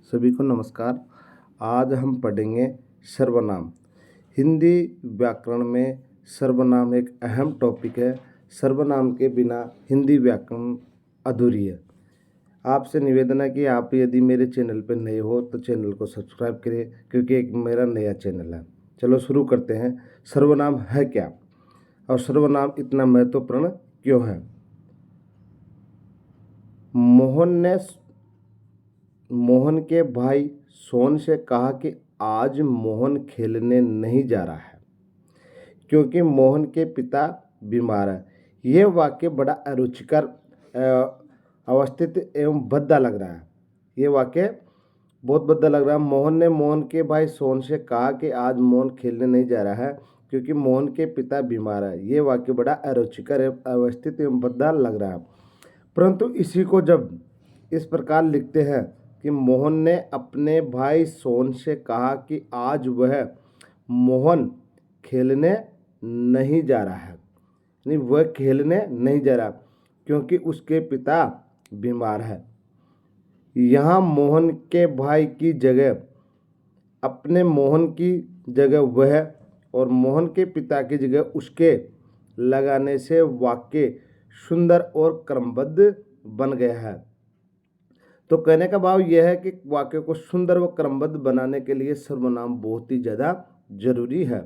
सभी को नमस्कार। आज हम पढ़ेंगे सर्वनाम। हिंदी व्याकरण में सर्वनाम एक अहम टॉपिक है। सर्वनाम के बिना हिंदी व्याकरण अधूरी है। आपसे निवेदन है कि आप यदि मेरे चैनल पर नए हो तो चैनल को सब्सक्राइब करें, क्योंकि एक मेरा नया चैनल है। चलो शुरू करते हैं। सर्वनाम है क्या और सर्वनाम इतना महत्वपूर्ण क्यों है? मोहन के भाई सोन से कहा कि आज मोहन खेलने नहीं जा रहा है, क्योंकि मोहन के पिता बीमार है। यह वाक्य बड़ा अरुचिकर, अवस्थित एवं भद्दा लग रहा है। ये वाक्य बहुत भद्दा लग रहा है। मोहन ने मोहन के भाई सोन से कहा कि आज मोहन खेलने नहीं जा रहा है, क्योंकि मोहन के पिता बीमार है। ये वाक्य बड़ा अरुचिकर एवं अवस्थित एवं भद्दा लग रहा है। परंतु इसी को जब इस प्रकार लिखते हैं कि मोहन ने अपने भाई सोन से कहा कि आज वह मोहन खेलने नहीं जा रहा है, नहीं वह खेलने नहीं जा रहा क्योंकि उसके पिता बीमार है। यहाँ मोहन के भाई की जगह अपने मोहन की जगह वह और मोहन के पिता की जगह उसके लगाने से वाक्य सुंदर और क्रमबद्ध बन गया है। तो कहने का भाव यह है कि वाक्य को सुंदर व क्रमबद्ध बनाने के लिए सर्वनाम बहुत ही ज़्यादा जरूरी है।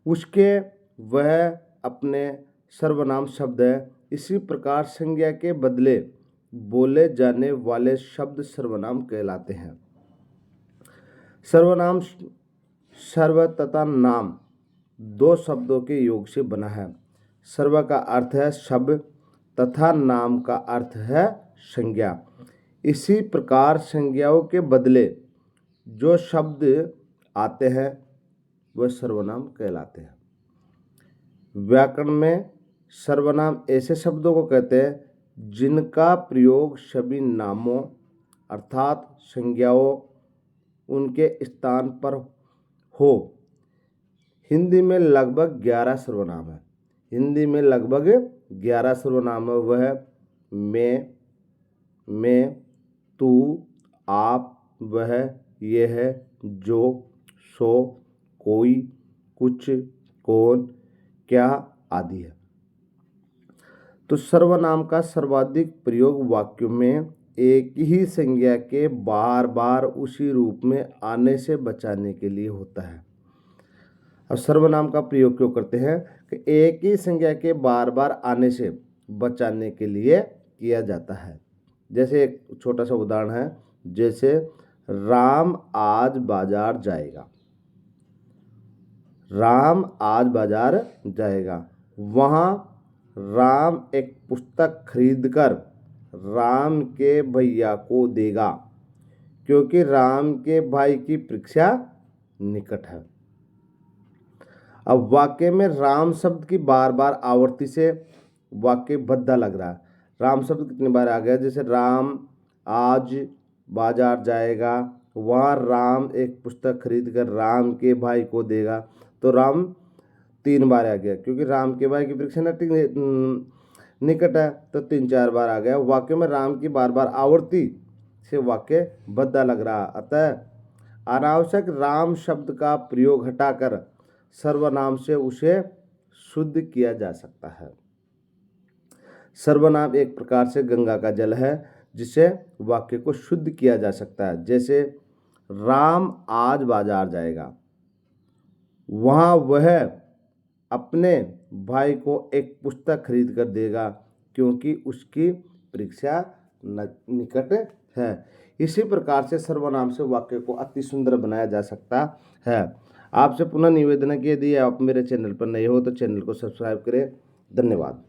उसके वह अपने सर्वनाम शब्द है। इसी प्रकार संज्ञा के बदले बोले जाने वाले शब्द सर्वनाम कहलाते हैं। सर्वनाम सर्व तथा नाम दो शब्दों के योग से बना है। सर्व का अर्थ है शब्द तथा नाम का अर्थ है संज्ञा। इसी प्रकार संज्ञाओं के बदले जो शब्द आते हैं वह सर्वनाम कहलाते हैं। व्याकरण में सर्वनाम ऐसे शब्दों को कहते हैं जिनका प्रयोग सभी नामों अर्थात संज्ञाओं उनके स्थान पर हो। हिंदी में लगभग 11 सर्वनाम है। हिंदी में लगभग 11 सर्वनाम है। वह मैं, तू, आप, वह, यह, जो, सो, कोई, कुछ, कौन, क्या आदि है। तो सर्वनाम का सर्वाधिक प्रयोग वाक्यों में एक ही संज्ञा के बार बार उसी रूप में आने से बचाने के लिए होता है। अब सर्वनाम का प्रयोग क्यों करते हैं कि एक ही संज्ञा के बार बार आने से बचाने के लिए किया जाता है। जैसे एक छोटा सा उदाहरण है, जैसे राम आज बाजार जाएगा। राम आज बाजार जाएगा। वहाँ राम एक पुस्तक खरीदकर राम के भैया को देगा, क्योंकि राम के भाई की परीक्षा निकट है। अब वाक्य में राम शब्द की बार बार आवृत्ति से वाक्य भद्दा लग रहा है। राम शब्द कितनी बार आ गया? जैसे राम आज बाजार जाएगा, वहाँ राम एक पुस्तक खरीद कर राम के भाई को देगा, तो राम 3 बार आ गया, क्योंकि राम के भाई की परीक्षा निकट है तो 3-4 बार आ गया। वाक्य में राम की बार बार आवृत्ति से वाक्य भद्दा लग रहा। अतः अनावश्यक राम शब्द का प्रयोग हटाकर सर्वनाम से उसे शुद्ध किया जा सकता है। सर्वनाम एक प्रकार से गंगा का जल है जिसे वाक्य को शुद्ध किया जा सकता है। जैसे राम आज बाजार जाएगा, वहाँ वह अपने भाई को एक पुस्तक खरीद कर देगा, क्योंकि उसकी परीक्षा निकट है। इसी प्रकार से सर्वनाम से वाक्य को अति सुंदर बनाया जा सकता है। आपसे पुनः निवेदन है कि यदि आप मेरे चैनल पर नए हो तो चैनल को सब्सक्राइब करें। धन्यवाद।